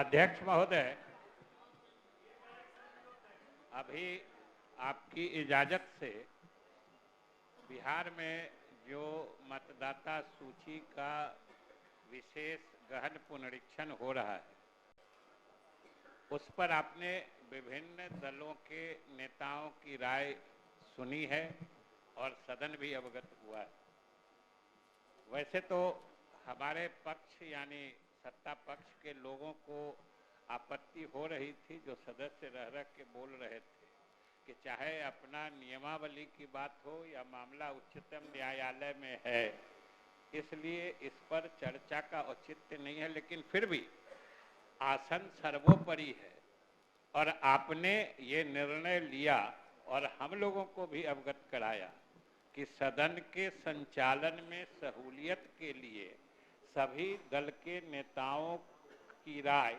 अध्यक्ष महोदय, अभी आपकी इजाजत से बिहार में जो मतदाता सूची का विशेष गहन पुनरीक्षण हो रहा है, उस पर आपने विभिन्न दलों के नेताओं की राय सुनी है और सदन भी अवगत हुआ है। वैसे तो हमारे पक्ष यानी सत्ता पक्ष के लोगों को आपत्ति हो रही थी, जो सदस्य रह रह के बोल रहे थे कि चाहे अपना नियमावली की बात हो या मामला उच्चतम न्यायालय में है, इसलिए इस पर चर्चा का औचित्य नहीं है। लेकिन फिर भी आसन सर्वोपरि है और आपने ये निर्णय लिया और हम लोगों को भी अवगत कराया कि सदन के संचालन में सहूलियत के लिए सभी दल के नेताओं की राय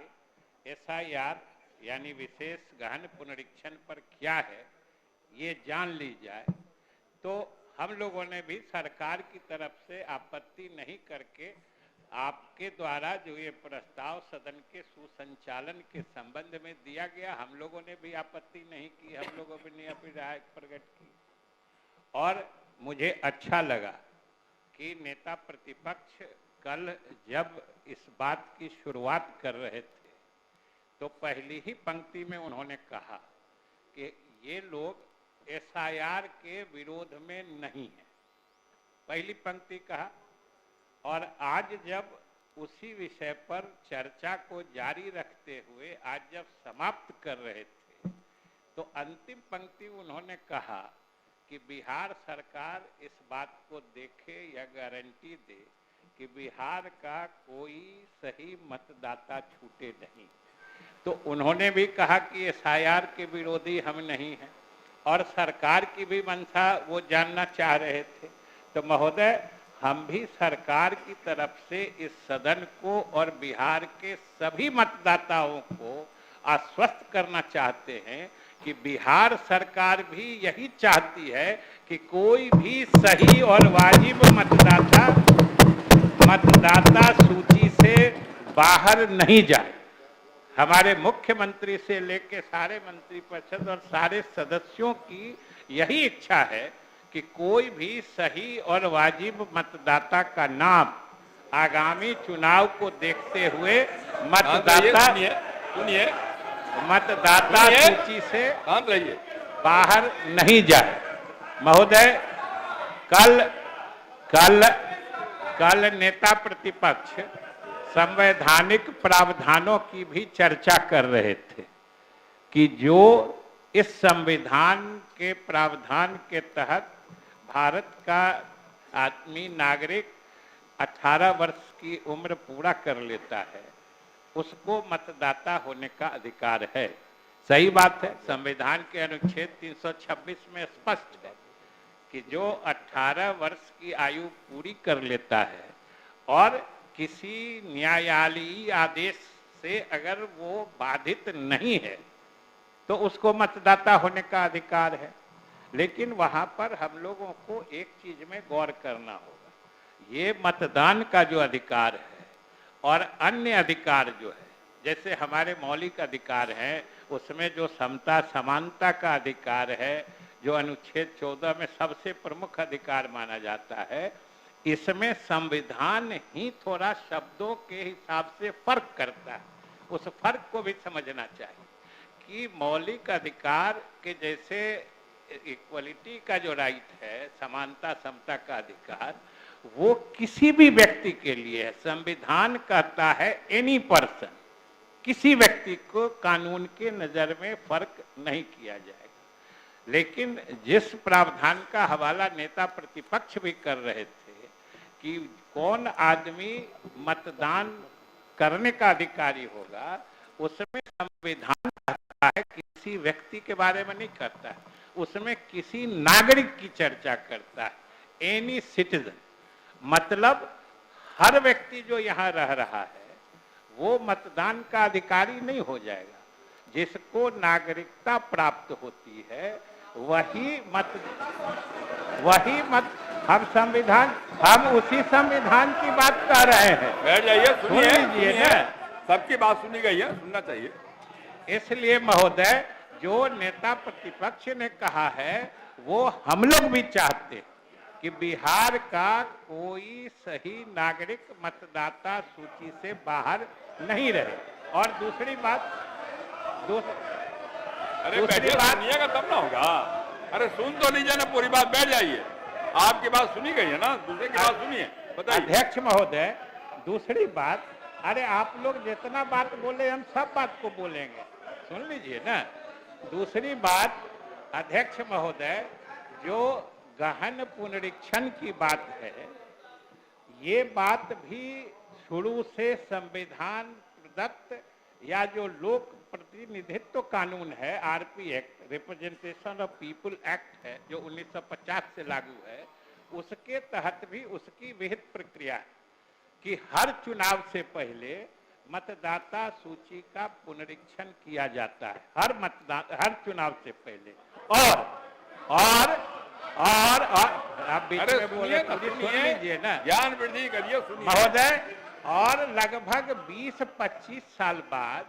एसआईआर यानी विशेष गहन पुनरीक्षण पर क्या है ये जान ली जाए। तो हम लोगों ने भी सरकार की तरफ से आपत्ति नहीं करके आपके द्वारा जो ये प्रस्ताव सदन के सुसंचालन के संबंध में दिया गया, हम लोगों ने भी आपत्ति नहीं की, हम लोगों ने अपनी राय प्रकट की। और मुझे अच्छा लगा कि नेता प्रतिपक्ष कल जब इस बात की शुरुआत कर रहे थे तो पहली ही पंक्ति में उन्होंने कहा कि ये लोग एसआईआर के विरोध में नहीं है, पहली पंक्ति कहा। और आज जब उसी विषय पर चर्चा को जारी रखते हुए आज जब समाप्त कर रहे थे तो अंतिम पंक्ति उन्होंने कहा कि बिहार सरकार इस बात को देखे या गारंटी दे कि बिहार का कोई सही मतदाता छूटे नहीं। तो उन्होंने भी कहा कि एसआईआर के विरोधी हम नहीं हैं और सरकार की भी मंशा वो जानना चाह रहे थे। तो महोदय, हम भी सरकार की तरफ से इस सदन को और बिहार के सभी मतदाताओं को आश्वस्त करना चाहते हैं कि बिहार सरकार भी यही चाहती है कि कोई भी सही और वाजिब मतदाता सूची से बाहर नहीं जाए। हमारे मुख्यमंत्री से लेकर सारे मंत्रिपरिषद और सारे सदस्यों की यही इच्छा है कि कोई भी सही और वाजिब मतदाता का नाम आगामी चुनाव को देखते हुए मतदाता सूची से बाहर नहीं जाए। महोदय, कल नेता प्रतिपक्ष संवैधानिक प्रावधानों की भी चर्चा कर रहे थे कि जो इस संविधान के प्रावधान के तहत भारत का आदमी नागरिक 18 वर्ष की उम्र पूरा कर लेता है, उसको मतदाता होने का अधिकार है। सही बात है, संविधान के अनुच्छेद 326 में स्पष्ट है कि जो 18 वर्ष की आयु पूरी कर लेता है और किसी न्यायालयीय आदेश से अगर वो बाधित नहीं है तो उसको मतदाता होने का अधिकार है। लेकिन वहां पर हम लोगों को एक चीज में गौर करना होगा, ये मतदान का जो अधिकार है और अन्य अधिकार जो है, जैसे हमारे मौलिक अधिकार हैं, उसमें जो समता समानता का अधिकार है, जो अनुच्छेद 14 में सबसे प्रमुख अधिकार माना जाता है, इसमें संविधान ही थोड़ा शब्दों के हिसाब से फर्क करता है। उस फर्क को भी समझना चाहिए कि मौलिक अधिकार के जैसे इक्वलिटी का जो राइट है, समानता समता का अधिकार, वो किसी भी व्यक्ति के लिए है। संविधान कहता है एनी पर्सन, किसी व्यक्ति को कानून के नजर में फर्क नहीं किया जाएगा। लेकिन जिस प्रावधान का हवाला नेता प्रतिपक्ष भी कर रहे थे कि कौन आदमी मतदान करने का अधिकारी होगा, उसमें संविधान कहता है किसी व्यक्ति के बारे में नहीं करता है, उसमें किसी नागरिक की चर्चा करता है, एनी सिटीजन। मतलब हर व्यक्ति जो यहाँ रह रहा है वो मतदान का अधिकारी नहीं हो जाएगा। जिसको नागरिकता प्राप्त होती है वही हम उसी संविधान की बात कर रहे हैं। बैठ जाइए, सुन लीजिए ना। सबकी बात सुनी गई है, सुनना चाहिए। इसलिए महोदय जो नेता प्रतिपक्ष ने कहा है वो हम लोग भी चाहते हैं कि बिहार का कोई सही नागरिक मतदाता सूची से बाहर नहीं रहे। और दूसरी बात अरे बैठिए, सुनिएगा तब ना होगा। अरे सुन तो लीजिए ना पूरी बात, बैठ जाइए। आपकी बात सुनी गई है ना, दूसरे की बात सुनिए, बताइए। अध्यक्ष महोदय दूसरी बात, अरे आप लोग जितना बात बोले हम सब बात को बोलेंगे, सुन लीजिए ना। दूसरी बात अध्यक्ष महोदय, जो गहन पुनरीक्षण की बात है, ये बात भी शुरू से संविधान प्रदत्त या जो लोक प्रतिनिधित्व कानून है, RP act, representation of people act है, जो 1950 से लागू है, उसके तहत भी उसकी विहित प्रक्रिया है कि हर चुनाव से पहले मतदाता सूची का पुनरीक्षण किया जाता है, हर चुनाव से पहले। और आप बीच में बोले, सुन लीजिए ना, ज्ञान वृद्धि करिए, सुनिए महोदय। और लगभग 20-25 साल बाद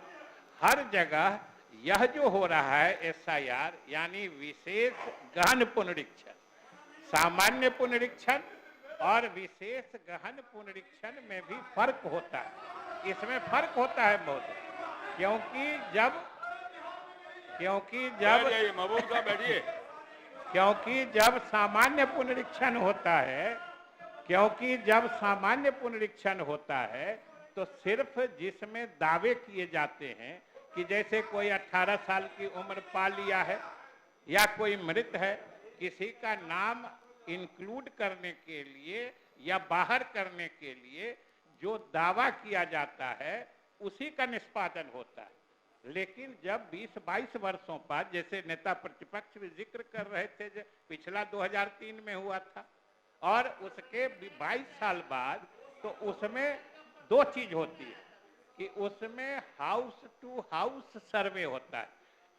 हर जगह यह जो हो रहा है एसआईआर, यानी विशेष गहन पुनरीक्षण, सामान्य पुनरीक्षण और विशेष गहन पुनरीक्षण में भी फर्क होता है। इसमें फर्क होता है महोदय, क्योंकि जब सामान्य पुनरीक्षण होता है, तो सिर्फ जिसमें दावे किए जाते हैं कि जैसे कोई 18 साल की उम्र पा लिया है या कोई मृत है, किसी का नाम इंक्लूड करने के लिए या बाहर करने के लिए जो दावा किया जाता है उसी का निष्पादन होता है। लेकिन जब 20-22 वर्षों बाद, जैसे नेता प्रतिपक्ष भी जिक्र कर रहे थे, जो पिछला 2003 में हुआ था, और उसके 22 साल बाद, तो उसमें दो चीज होती है कि उसमें हाउस टू हाउस सर्वे होता है,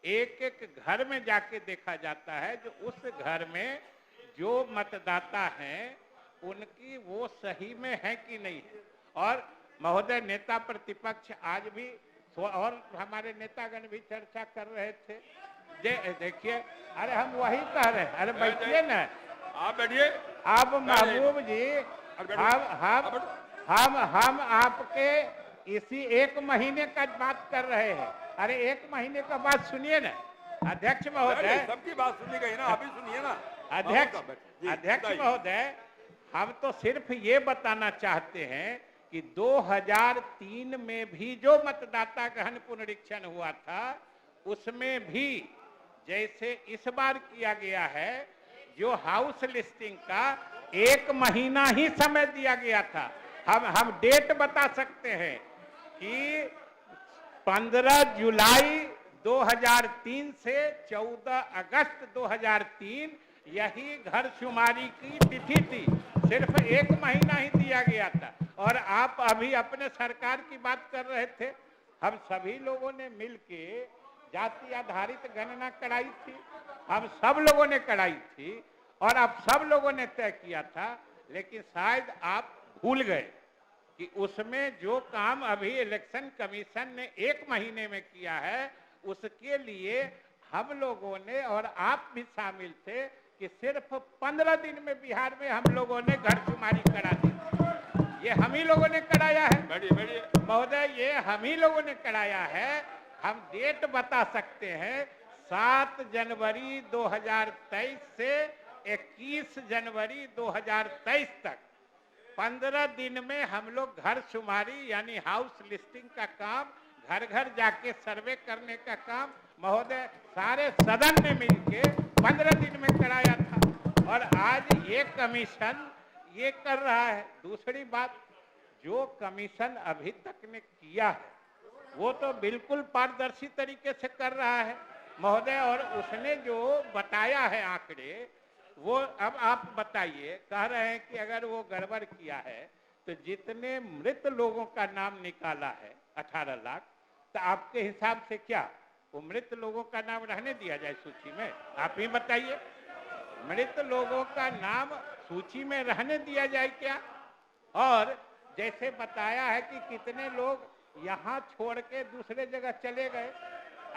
एक एक घर में जाके देखा जाता है जो उस घर में जो मतदाता हैं उनकी वो सही में है कि नहीं है। और महोदय नेता प्रतिपक्ष आज भी और हमारे नेतागण भी चर्चा कर रहे थे, देखिए, अरे हम वही कह रहे हैं, अरे बैठिए ना, आप बैठिए। आप महबूब जी, हम आपके इसी 1 महीने का बात कर रहे हैं। अरे 1 महीने का बात सुनिए ना अध्यक्ष महोदय, सबकी बात सुनी गई ना, अभी सुनिए ना अध्यक्ष महोदय। हम तो सिर्फ ये बताना चाहते हैं कि 2003 में भी जो मतदाता गहन पुनरीक्षण हुआ था, उसमें भी जैसे इस बार किया गया है, जो हाउस लिस्टिंग का 1 महीना ही समय दिया गया था। हम डेट बता सकते हैं कि 15 जुलाई 2003 से 14 अगस्त 2003 यही घर शुमारी की तिथि थी। सिर्फ 1 महीना ही दिया गया था। और आप अभी अपने सरकार की बात कर रहे थे। हम सभी लोगों ने मिलके जाति आधारित गणना कराई थी, हम सब लोगों ने कराई थी और आप सब लोगों ने तय किया था। लेकिन शायद आप भूल गए कि उसमें जो काम अभी इलेक्शन कमीशन ने 1 महीने में किया है, उसके लिए हम लोगों ने और आप भी शामिल थे कि सिर्फ 15 दिन में बिहार में हम लोगों ने घरशुमारी करा दी। ये हम ही लोगों ने कराया है महोदय, ये हम ही लोगों ने कराया है। हम डेट बता सकते हैं, 7 जनवरी 2023 से 21 जनवरी 2023 तक 15 दिन में हम लोग घर शुमारी यानी हाउस लिस्टिंग का काम, घर घर जाके सर्वे करने का काम महोदय सारे सदन ने मिलके 15 दिन में कराया था। और आज ये कमीशन ये कर रहा है। दूसरी बात, जो कमीशन अभी तक ने किया है वो तो बिल्कुल पारदर्शी तरीके से कर रहा है महोदय। और उसने जो बताया है आंकड़े, वो अब आप बताइए, कह रहे हैं कि अगर वो गड़बड़ किया है तो जितने मृत लोगों का नाम निकाला है 18 लाख, तो आपके हिसाब से क्या वो मृत लोगों का नाम रहने दिया जाए सूची में? आप ही बताइए, मृत लोगों का नाम सूची में रहने दिया जाए क्या? और जैसे बताया है कि कितने लोग यहाँ छोड़ के दूसरे जगह चले गए।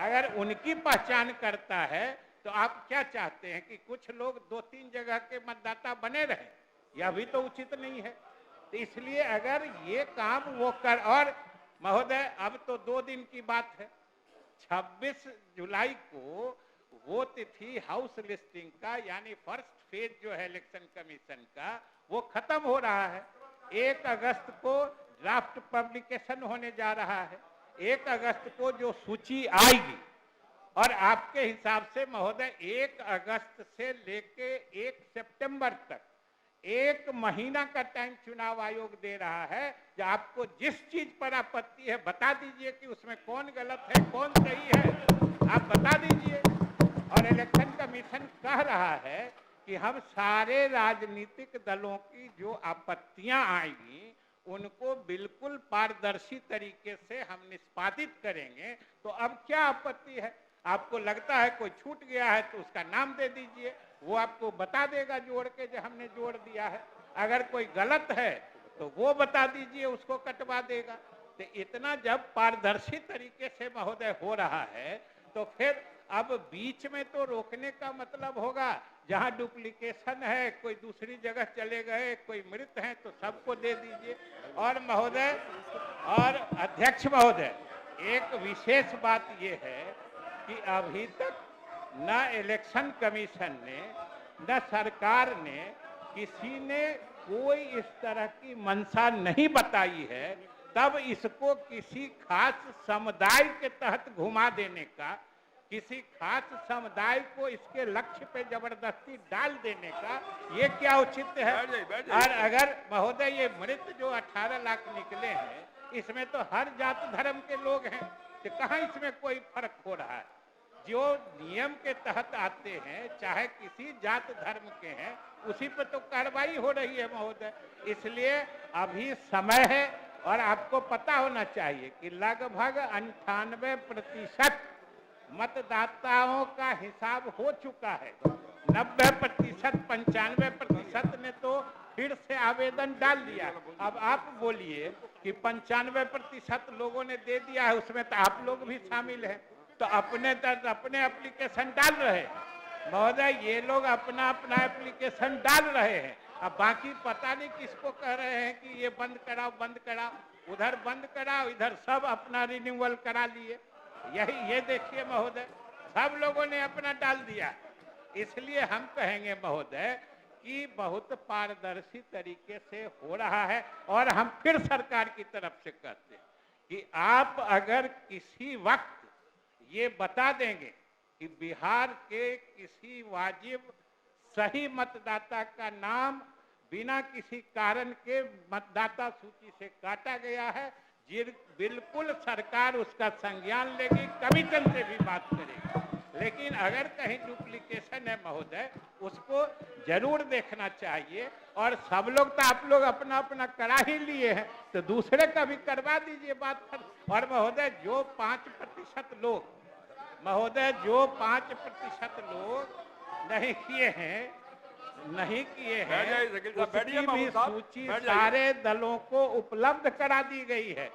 अगर उनकी पहचान करता है तो आप क्या चाहते हैं कि कुछ लोग 2-3 जगह के मतदाता बने रहे? यह भी तो उचित नहीं है। तो इसलिए अगर ये काम वो कर, और महोदय अब तो 2 दिन की बात है, 26 जुलाई को वो तिथि हाउस लिस्टिंग का यानी फर्स्ट फेज जो है इलेक्शन कमीशन का वो खत्म हो रहा है। 1 अगस्त को ड्राफ्ट पब्लिकेशन होने जा रहा है। 1 अगस्त को जो सूची आएगी, और आपके हिसाब से महोदय 1 अगस्त से लेके 1 सितंबर तक 1 महीना का टाइम चुनाव आयोग दे रहा है। जो आपको जिस चीज पर आपत्ति है बता दीजिए कि उसमें कौन गलत है कौन सही है, आप बता दीजिए। और इलेक्शन कमीशन कह रहा है कि हम सारे राजनीतिक दलों की जो आपत्तियां आएंगी उनको बिल्कुल पारदर्शी तरीके से हम निष्पादित करेंगे। तो अब क्या आपत्ति है? आपको लगता है कोई छूट गया है तो उसका नाम दे दीजिए, वो आपको बता देगा जोड़ के जो हमने जोड़ दिया है। अगर कोई गलत है तो वो बता दीजिए, उसको कटवा देगा। तो इतना जब पारदर्शी तरीके से महोदय हो रहा है तो फिर अब बीच में तो रोकने का मतलब होगा जहां डुप्लीकेशन है, कोई दूसरी जगह चले गए, कोई मृत हैं तो सबको दे दीजिए। और महोदय और अध्यक्ष महोदय, एक विशेष बात ये है कि अभी तक न इलेक्शन कमीशन ने न सरकार ने किसी ने कोई इस तरह की मंशा नहीं बताई है। तब इसको किसी खास समुदाय के तहत घुमा देने का, किसी खास समुदाय को इसके लक्ष्य पे जबरदस्ती डाल देने का ये क्या उचित है? और अगर महोदय ये मृत जो 18 लाख निकले हैं इसमें तो हर जात धर्म के लोग हैं, तो कहाँ इसमें कोई फर्क हो रहा है? जो नियम के तहत आते हैं चाहे किसी जात धर्म के हैं उसी पर तो कार्रवाई हो रही है महोदय। इसलिए अभी समय है और आपको पता होना चाहिए कि लगभग 98% मतदाताओं का हिसाब हो चुका है। 90%, 95% ने तो फिर से आवेदन डाल दिया। अब आप बोलिए कि 95% लोगों ने दे दिया है, उसमें तो आप लोग भी शामिल हैं, तो अपने एप्लीकेशन डाल रहे हैं महोदय। ये लोग अपना एप्लीकेशन डाल रहे हैं। अब बाकी पता नहीं किसको कह रहे हैं कि ये बंद कराओ, उधर बंद कराओ, इधर सब अपना रिन्यूअल करा लिए। यही ये देखिए महोदय, सब लोगों ने अपना डाल दिया। इसलिए हम कहेंगे महोदय कि बहुत पारदर्शी तरीके से हो रहा है। और हम फिर सरकार की तरफ से कहते हैं कि आप अगर किसी वक्त ये बता देंगे कि बिहार के किसी वाजिब सही मतदाता का नाम बिना किसी कारण के मतदाता सूची से काटा गया है, बिल्कुल सरकार उसका संज्ञान लेगी, कमीशन से भी बात करेगी। लेकिन अगर कहीं डुप्लीकेशन है महोदय उसको जरूर देखना चाहिए। और सब लोग तो आप लोग अपना करा ही लिए हैं तो दूसरे का भी करवा दीजिए बात पर। और महोदय जो 5% लोग नहीं किए हैं उसकी भी सूची सारे दलों को उपलब्ध करा दी गई है।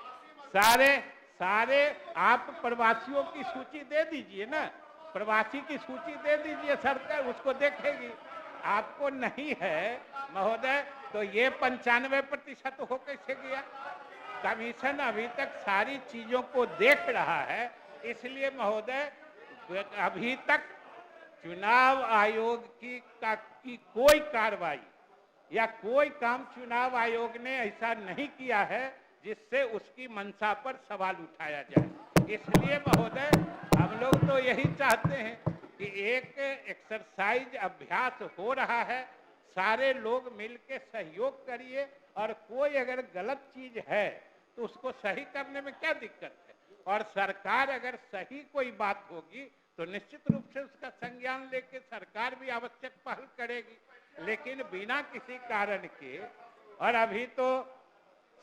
सारे आप प्रवासियों की सूची दे दीजिए ना, प्रवासी की सूची दे दीजिए, सरकार उसको देखेगी। आपको नहीं है महोदय तो ये 95% हो कैसे गया? कमीशन अभी तक सारी चीजों को देख रहा है। इसलिए महोदय अभी तक चुनाव आयोग की कोई कार्रवाई या कोई काम चुनाव आयोग ने ऐसा नहीं किया है जिससे उसकी मंशा पर सवाल उठाया जाए। इसलिए महोदय हम लोग तो यही चाहते हैं कि एक एक्सरसाइज अभ्यास हो रहा है, सारे लोग मिलकर सहयोग करिए। और कोई अगर गलत चीज है तो उसको सही करने में क्या दिक्कत है? और सरकार अगर सही कोई बात होगी तो निश्चित रूप से उसका संज्ञान लेके सरकार भी आवश्यक पहल करेगी। लेकिन बिना किसी कारण के, और अभी तो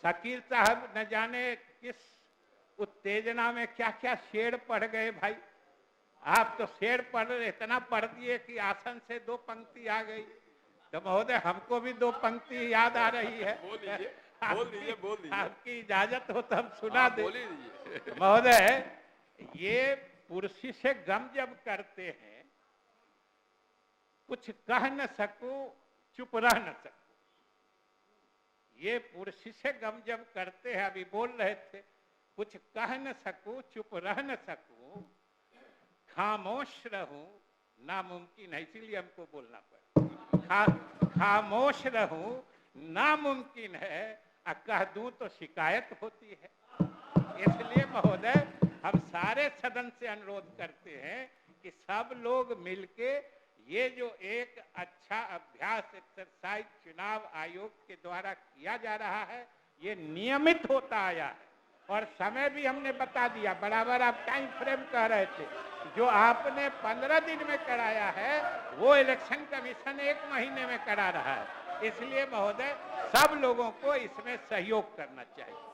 शकील साहब न जाने किस उत्तेजना में क्या क्या शेर पढ़ गए भाई। आप तो शेर इतना पढ़ दिए कि आसन से 2 पंक्ति आ गई। तो महोदय हमको भी 2 पंक्ति याद आ रही है। बोल दीजिए। आपकी इजाजत हो तो हम सुना हाँ, दे। बोल ही दीजिए। महोदय, ये पुरुषी से गम जब करते हैं, कुछ कह न सकूं, चुप रह न सकूं। ये पुरुषी से गम जब करते हैं, अभी बोल रहे थे, कुछ कह न सकूं, चुप रह न सकूं, खामोश रहूं नामुमकिन है, इसीलिए हमको बोलना पड़ा। खामोश रहूं नामुमकिन है, और कह दूं तो शिकायत होती है। इसलिए महोदय, हम सारे सदन से अनुरोध करते हैं कि सब लोग मिलके ये जो एक अच्छा अभ्यास एक्सरसाइज चुनाव आयोग के द्वारा किया जा रहा है, ये नियमित होता आया है। और समय भी हमने बता दिया, बराबर आप टाइम फ्रेम कह रहे थे। जो आपने 15 दिन में कराया है, वो इलेक्शन कमीशन 1 महीने में करा रहा है। इसलिए महोदय, सब लोगों को इसमें सहयोग करना चाहिए।